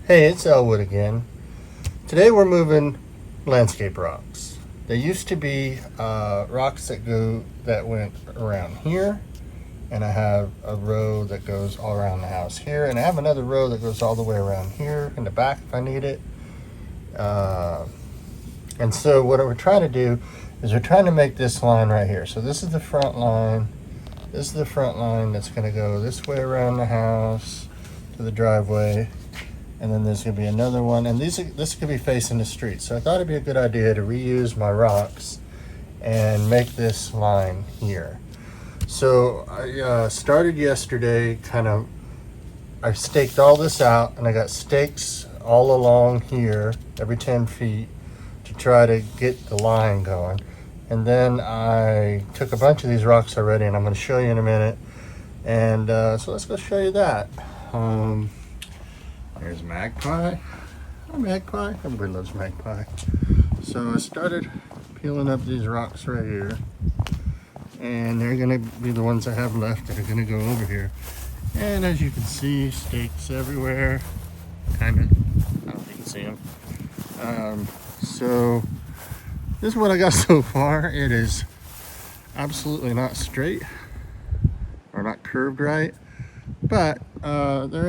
Hey, it's Elwood again. Today we're moving landscape rocks. There used to be rocks that went around here, and I have a row that goes all around the house here, and I have another row that goes all the way around here in the back if I need it. And so what we're trying to do is we're trying to make this line right here. So this is the front line. This is the front line that's going to go this way around the house to the driveway. And then there's going to be another one, and this could be facing the street. So I thought it'd be a good idea to reuse my rocks and make this line here. So I started yesterday, I staked all this out, and I got stakes all along here, every 10 feet, to try to get the line going. And then I took a bunch of these rocks already, and I'm going to show you in a minute. And so let's go show you that. There's Magpie. Hi, Magpie. Everybody loves Magpie. So I started peeling up these rocks right here. And they're going to be the ones I have left that are going to go over here. And as you can see, stakes everywhere. Kind of. I don't know if you can see them. So this is what I got so far. It is absolutely not straight. Or not curved right. But they're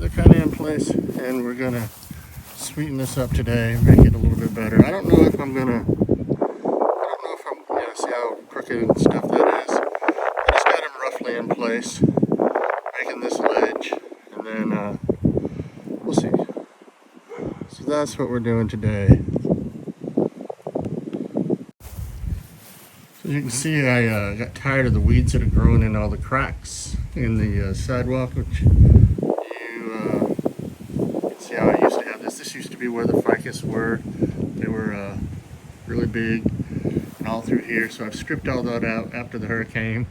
kind of in place, and we're gonna sweeten this up today, make it a little bit better. I don't know if I'm yeah, see how crooked and stuff that is. I just got them roughly in place, making this ledge, and then we'll see. So that's what we're doing today. So you can see I got tired of the weeds that are growing in all the cracks in the sidewalk, which you can see how I used to have this. This used to be where the ficus were. They were really big and all through here. So I've stripped all that out after the hurricane,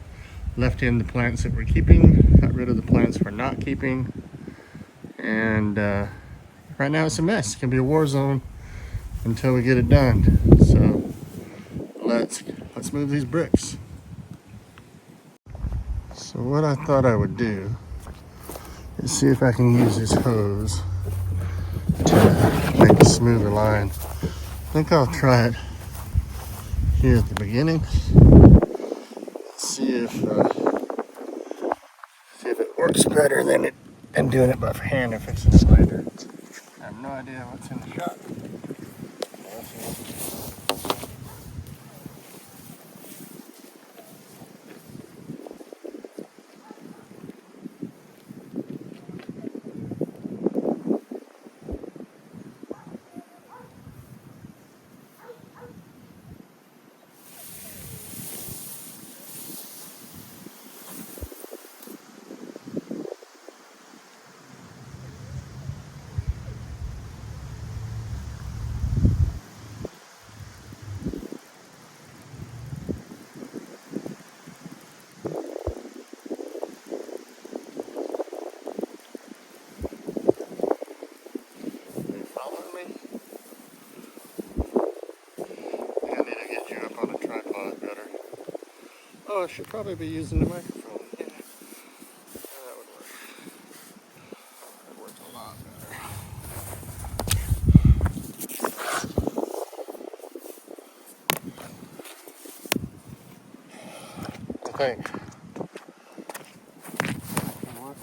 left in the plants that we're keeping, got rid of the plants we're not keeping, and right now it's a mess. It's gonna be a war zone until we get it done. So let's move these bricks. So what I thought I would do is see if I can use this hose to make a smoother line. I think I'll try it here at the beginning. See if it works better than doing it by hand and fixing it later. I have no idea what's in the shop. Oh, I should probably be using the microphone. Yeah, that would work. That worked a lot better. I think. What?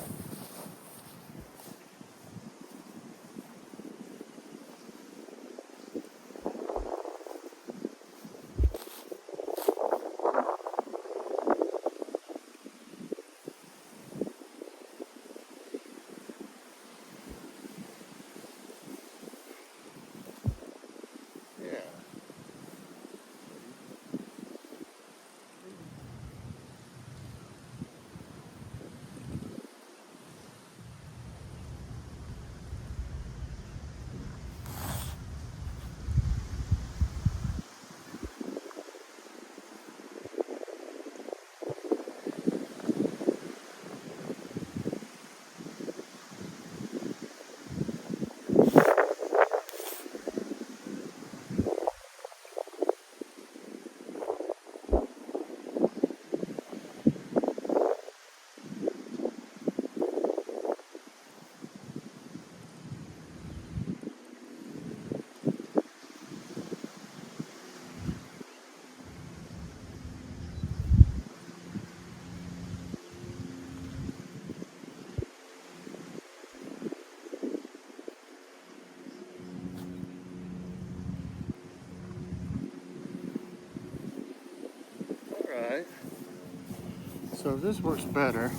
So this works better.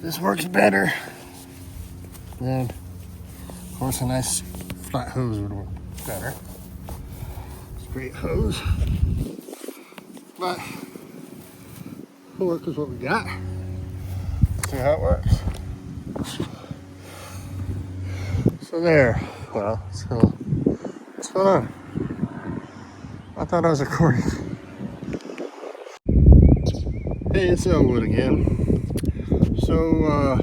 This works better than, of course, a nice flat hose would work better. Straight hose. But we'll work with what we got. See how it works. So there. Well, so what's going on? I thought I was recording. Hey, it's Elwood again. So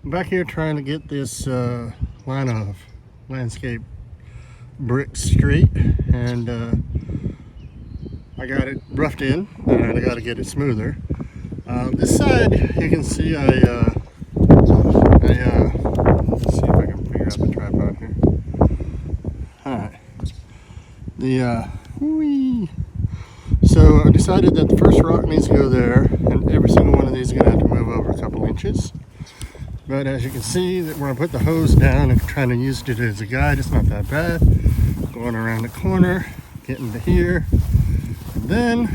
I'm back here trying to get this line of landscape brick straight, and I got it roughed in, and I got to get it smoother. This side, you can see let's see if I can figure out the tripod here. Alright. So I decided that the first rock needs to go there, and every single one of these is going to have to move over a couple inches. But as you can see, that when I put the hose down and trying to use it as a guide, it's not that bad. Going around the corner, getting to here, and then,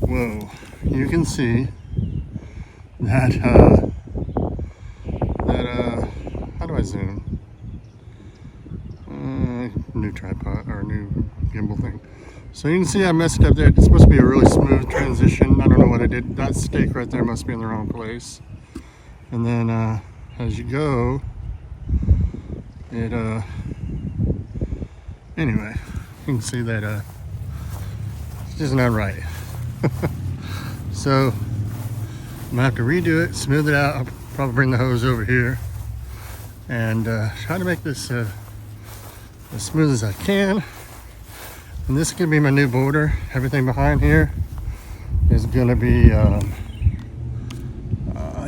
whoa, you can see that, how do I zoom? New tripod, or new gimbal thing. So you can see I messed up there. It's supposed to be a really smooth transition. I don't know what I did. That stake right there must be in the wrong place. And then as you go, it anyway, you can see that it's just not right. So I'm gonna have to redo it, smooth it out. I'll probably bring the hose over here and try to make this as smooth as I can. And this is gonna be my new border. Everything behind here is gonna be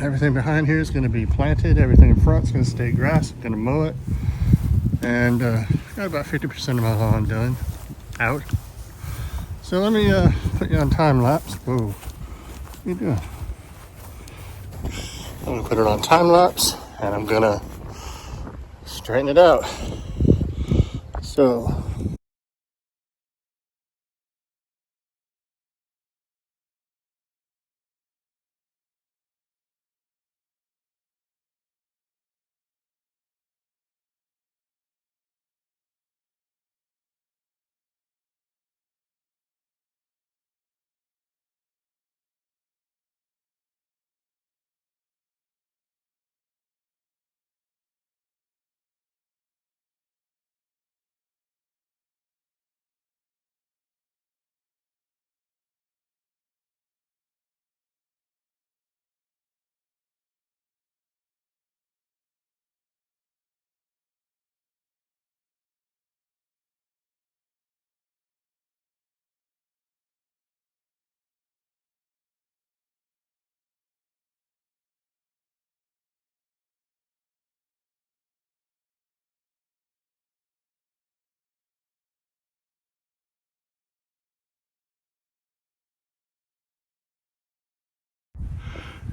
everything behind here is going to be planted. Everything in front is going to stay grass. I'm going to mow it. And got about 50% of my lawn done out. So let me put you on time lapse. Whoa, what are you doing? I'm going to put it on time lapse, and I'm going to straighten it out. So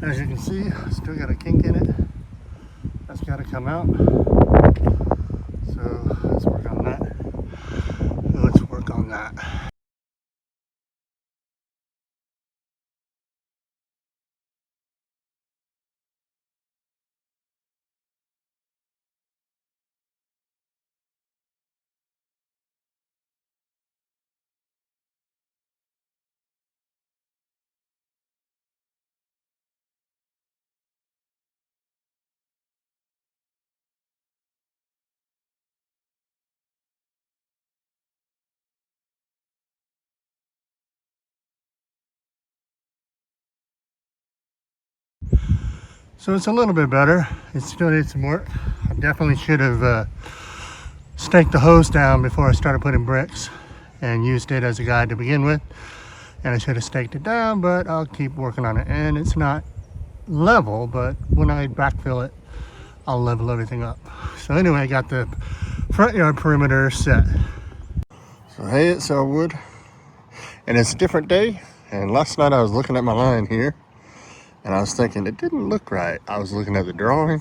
as you can see, still got a kink in it. That's got to come out. So let's work on that. Let's work on that. So it's a little bit better. It still needs some work. I definitely should have staked the hose down before I started putting bricks and used it as a guide to begin with. And I should have staked it down, but I'll keep working on it. And it's not level, but when I backfill it, I'll level everything up. So anyway, I got the front yard perimeter set. So hey, it's Elwood, and it's a different day. And last night I was looking at my line here, and I was thinking it didn't look right. I was looking at the drawing,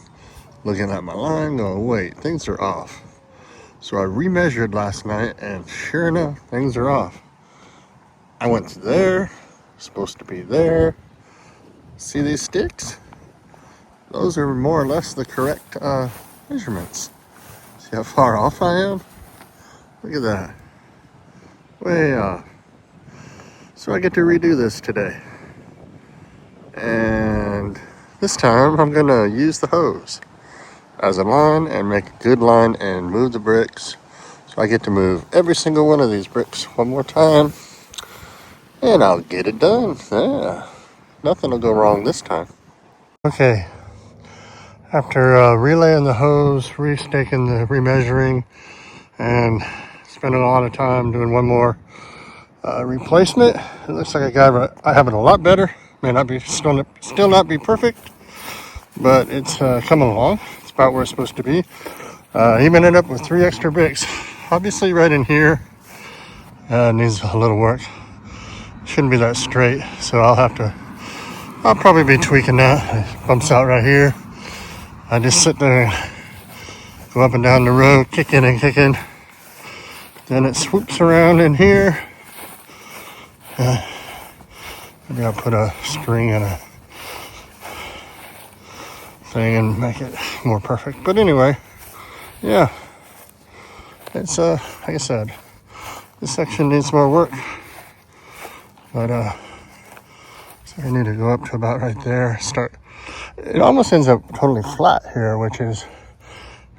looking at my line, going, wait, things are off. So I remeasured last night, and sure enough, things are off. I went to there, supposed to be there. See these sticks? Those are more or less the correct measurements. See how far off I am? Look at that. Way off. So I get to redo this today. And this time I'm gonna use the hose as a line and make a good line and move the bricks. So I get to move every single one of these bricks one more time and I'll get it done. Yeah, nothing will go wrong this time. Okay, after relaying the hose, restaking the remeasuring, and spending a lot of time doing one more replacement, it looks like I have it a lot better. May not be still not be perfect, but it's coming along. It's about where it's supposed to be. Even ended up with 3 extra bricks. Obviously, right in here needs a little work. Shouldn't be that straight, so I'll probably be tweaking that. It bumps out right here. I just sit there and go up and down the road, kicking and kicking. Then it swoops around in here. Maybe I'll put a string and a thing and make it more perfect. But anyway, yeah, it's like I said, this section needs more work. But so I need to go up to about right there. It almost ends up totally flat here, which is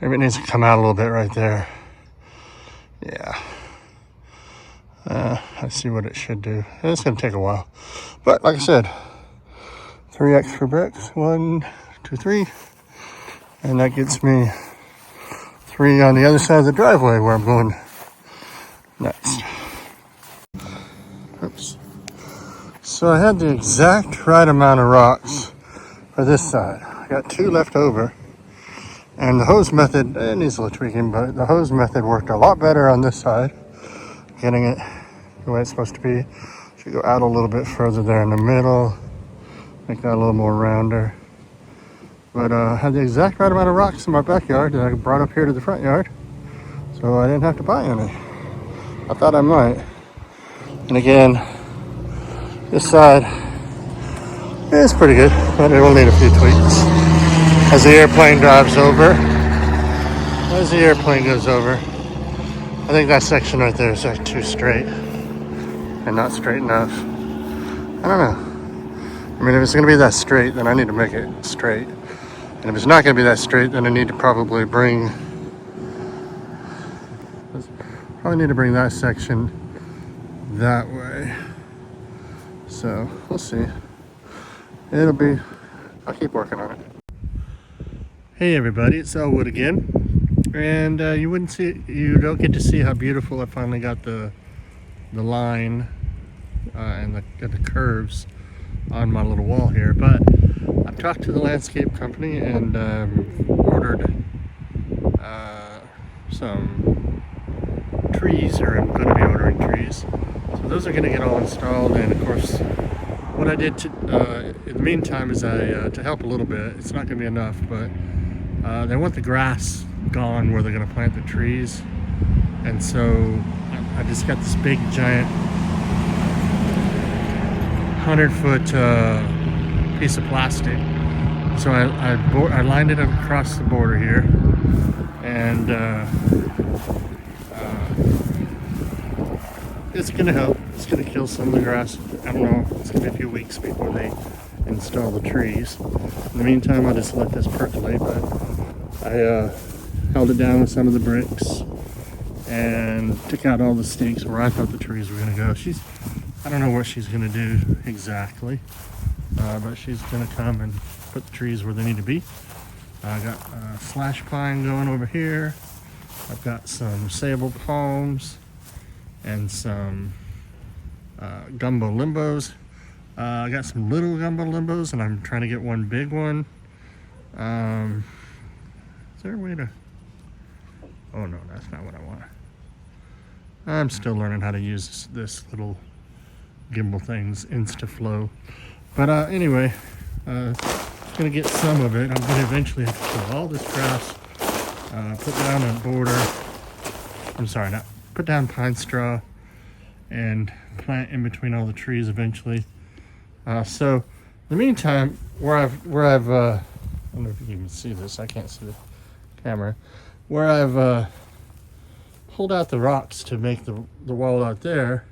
maybe it needs to come out a little bit right there. Yeah. I see what it should do. It's going to take a while. But like I said, 3 extra bricks. 1, 2, 3. And that gets me 3 on the other side of the driveway where I'm going next. Oops. So I had the exact right amount of rocks for this side. I got 2 left over. And the hose method, it needs a little tweaking, but the hose method worked a lot better on this side. Getting it the way it's supposed to be. Should go out a little bit further there in the middle. Make that a little more rounder. But I had the exact right amount of rocks in my backyard that I brought up here to the front yard. So I didn't have to buy any. I thought I might. And again, this side is pretty good, but it will need a few tweaks. As the airplane drives over, as the airplane goes over, I think that section right there is like too straight and not straight enough. I don't know. I mean, if it's going to be that straight, then I need to make it straight. And if it's not going to be that straight, then I need to probably bring that section that way. So we'll see. I'll keep working on it. Hey everybody, it's Elwood again. And you don't get to see how beautiful I finally got the line and the curves on my little wall here. But I've talked to the landscape company and ordered some trees, or I'm going to be ordering trees. So those are going to get all installed. And of course, what I did in the meantime is to help a little bit. It's not going to be enough, but they want the grass gone where they're going to plant the trees, and so I just got this big giant 100-foot piece of plastic. So I lined it up across the border here, and it's going to help. It's going to kill some of the grass. I don't know, it's going to be a few weeks before they install the trees. In the meantime, I'll just let this percolate. But I held it down with some of the bricks and took out all the stakes where I thought the trees were going to go. I don't know what she's going to do exactly, but she's going to come and put the trees where they need to be. I got slash pine going over here. I've got some sable palms and some gumbo limbos. I got some little gumbo limbos, and I'm trying to get one big one. Is there a way to... Oh no, that's not what I want. I'm still learning how to use this little gimbal thing's InstaFlow. But anyway, gonna get some of it. I'm gonna eventually have to kill all this grass, put down a border. I'm sorry, put down pine straw, and plant in between all the trees eventually. So in the meantime, where I've I don't know if you can even see this, I can't see the camera, where I've pulled out the rocks to make the wall out there,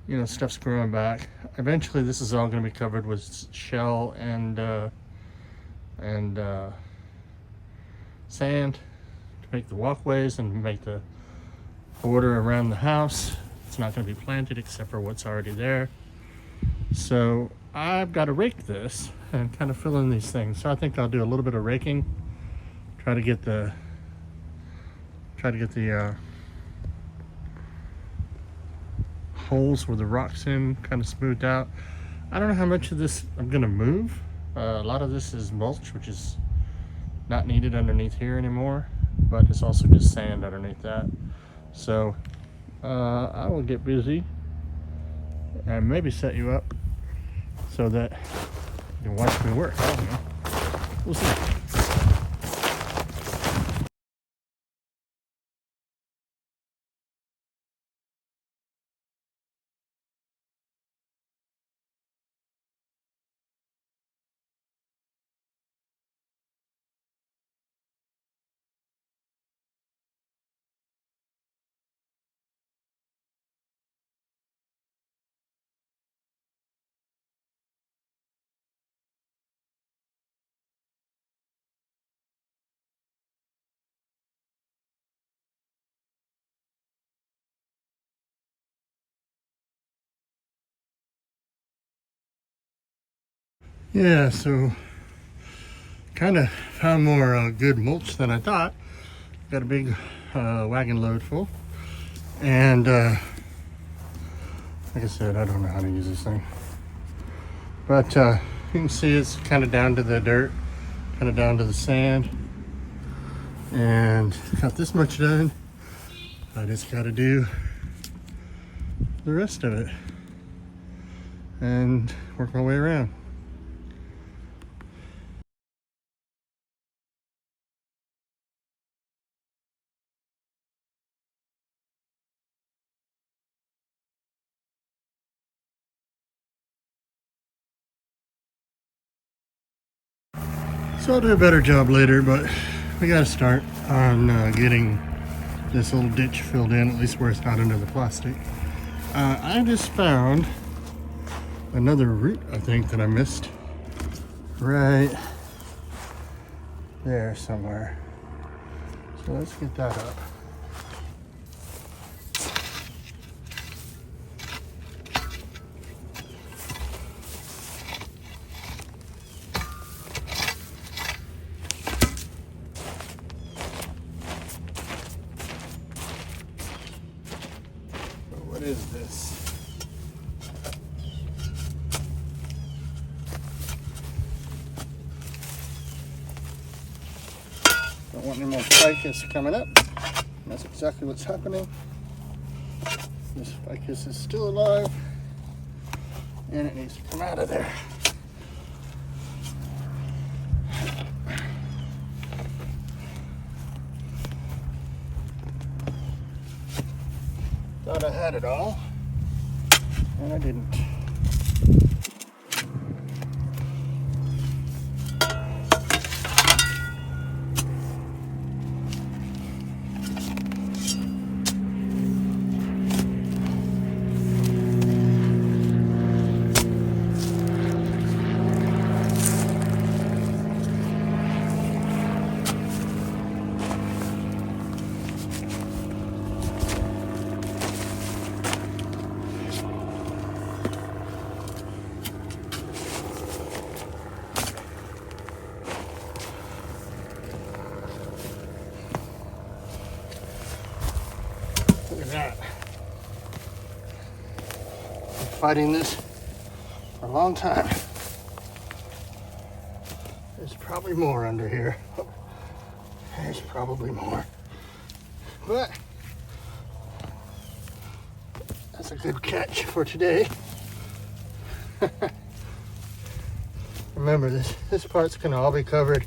you know, stuff's growing back. Eventually this is all going to be covered with shell and sand to make the walkways and make the border around the house. It's not going to be planted except for what's already there. So I've got to rake this and kind of fill in these things. So I think I'll do a little bit of raking, try to get the holes where the rock's in kind of smoothed out. I don't know how much of this I'm going to move. A lot of this is mulch, which is not needed underneath here anymore, but it's also just sand underneath that. So I will get busy and maybe set you up so that you can watch me work. I don't know. We'll see. Yeah, so kind of found more good mulch than I thought. Got a big wagon load full, and like I said, I don't know how to use this thing, but you can see it's kind of down to the dirt, kind of down to the sand, and got this much done. I just got to do the rest of it and work my way around. So I'll do a better job later, but we got to start on getting this little ditch filled in, at least where it's not under the plastic. I just found another root, I think, that I missed right there somewhere. So let's get that up. What is this? Don't want any more ficus coming up. That's exactly what's happening. This ficus is still alive and it needs to come out of there. Thought I had it all, and I didn't. Look at that. Been fighting this for a long time. There's probably more under here. There's probably more. But that's a good catch for today. Remember, this part's gonna all be covered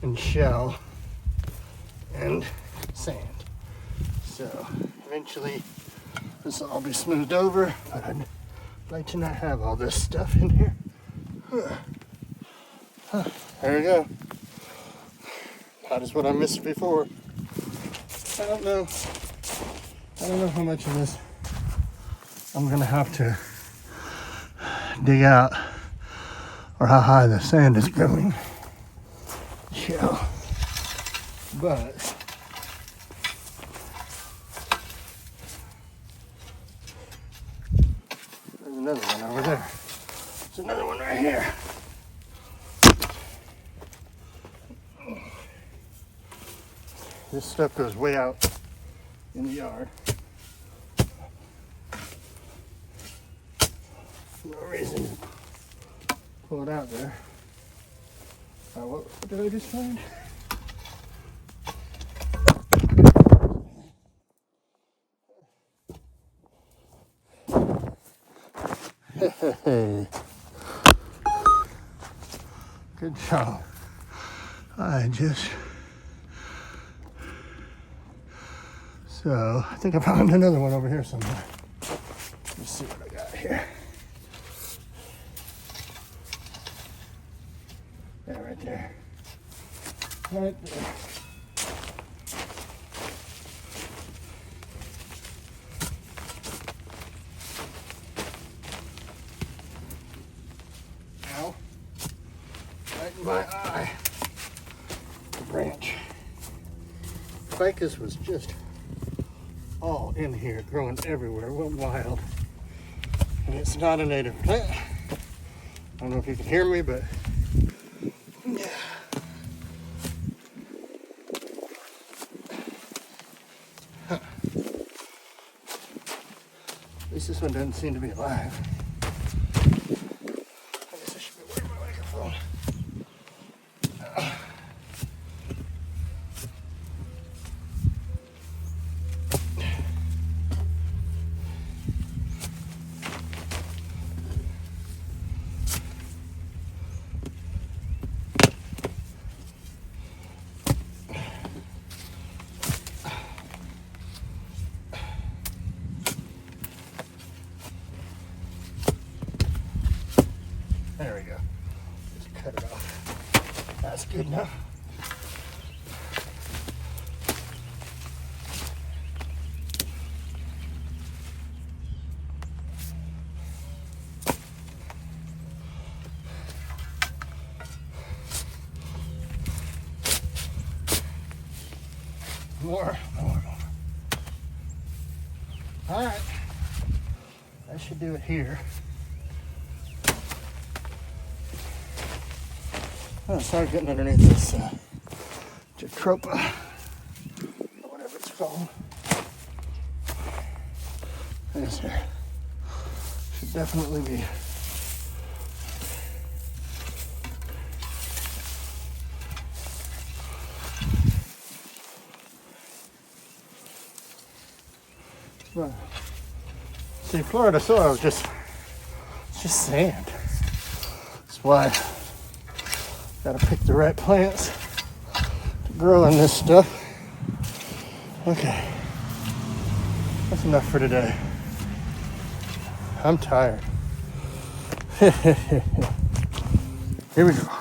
in shell and sand. So eventually this will all be smoothed over, but I'd like to not have all this stuff in here. There we go. That is what I missed before. I don't know how much of this I'm gonna have to dig out, or how high the sand is going. Yeah. But there's another one over there. There's another one right here. This stuff goes way out in the yard. No reason to pull it out there. What did I just find? Hey. Good job. So I think I found another one over here somewhere. Let's see what I got here. Yeah, right there. Right there. Ow. Right in my eye. The branch. Ficus was just all in here, growing everywhere. It went wild. And it's not a native plant. I don't know if you can hear me, but yeah. Huh. At least this one doesn't seem to be alive. I guess I should be wearing my microphone. There we go. Just cut it off. That's good enough. More. All right. That should do it here. Oh, start getting underneath this Jatropa, or whatever it's called. This here should definitely be. Well, see, Florida soil is just sand. That's why. Gotta pick the right plants to grow in this stuff. Okay, that's enough for today. I'm tired. Here we go.